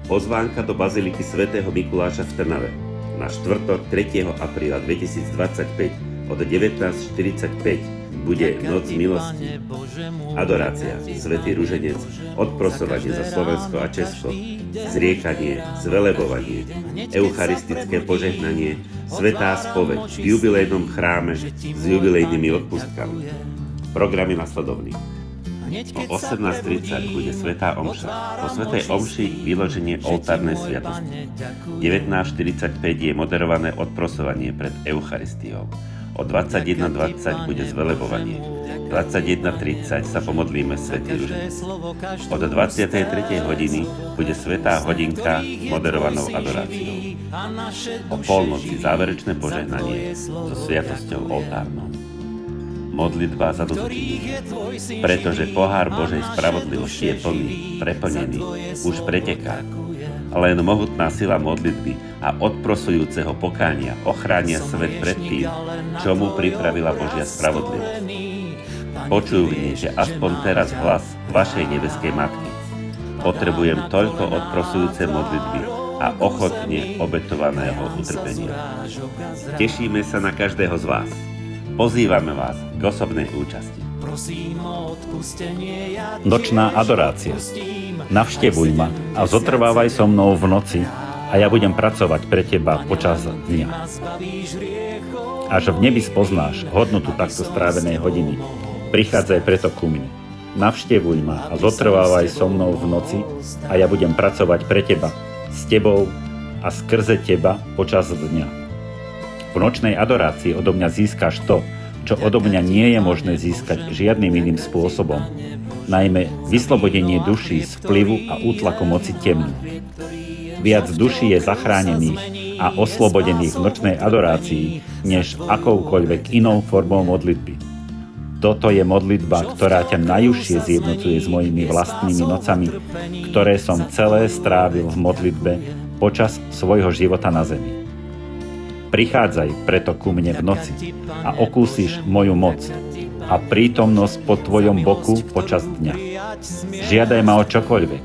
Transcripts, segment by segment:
Pozvánka do baziliky svätého Mikuláša v Trnave na štvrtok 3. apríla 2025 od 19:45 bude Noc milosti, adorácia, svätý ruženec, odprosovanie za Slovensko a Česko, zriekanie, zvelebovanie, eucharistické požehnanie, svätá spoveď v jubilejnom chráme s jubilejnými odpustkami. Program je nasledovný. O 18:30 bude svätá omša. Po svätej omši vyloženie oltárnej sviatosti. 19:45 je moderované odprosovanie pred Eucharistiou. O 21:20 bude zvelebovanie. 21:30 sa pomodlíme svätý ruženec. Od 23. hodiny bude svätá hodinka moderovanou adoráciou. O polnoci záverečné požehnanie so sviatosťou oltárnou. Modlitba za dozorenie. Pretože pohár Božej spravodlivosti je plný, preplnený, už preteká. Len mohutná sila modlitby a odprosujúceho pokánia ochránia svet pred tým, čo mu pripravila Božia spravodlivosť. Počúvnite aspoň teraz hlas vašej nebeskej matky. Potrebujem toľko odprosujúce modlitby a ochotne obetovaného utrpenia. Tešíme sa na každého z vás. Pozývame vás k osobnej účasti. Nočná adorácia. Navštevuj ma a zotrvávaj so mnou v noci a ja budem pracovať pre teba počas dňa. Až v nebi spoznáš hodnotu takto strávenej hodiny. Prichádzaj preto ku mne. Navštevuj ma a zotrvávaj so mnou v noci a ja budem pracovať pre teba, s tebou a skrze teba počas dňa. V nočnej adorácii odo mňa získaš to, čo odo mňa nie je možné získať žiadnym iným spôsobom, najmä vyslobodenie duší z vplyvu a útlaku moci temnú. Viac duší je zachránených a oslobodených v nočnej adorácii, než akoukoľvek inou formou modlitby. Toto je modlitba, ktorá ťa najúžšie zjednocuje s mojimi vlastnými nocami, ktoré som celé strávil v modlitbe počas svojho života na zemi. Prichádzaj preto ku mne v noci a okúsiš moju moc a prítomnosť po tvojom boku počas dňa. Žiadaj ma o čokoľvek.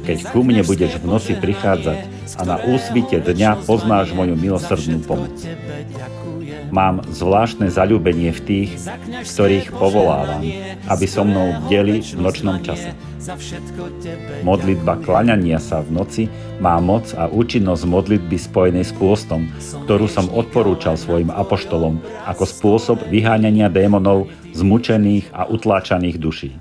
Keď ku mne budeš v noci prichádzať a na úsvite dňa poznáš moju milosrdnú pomoc. Mám zvláštne zaľúbenie v tých, ktorých povolávam, aby so mnou bdeli v nočnom čase. Modlitba kláňania sa v noci má moc a účinnosť modlitby spojenej s pôstom, ktorú som odporúčal svojim apoštolom ako spôsob vyháňania démonov zmučených a utláčaných duší.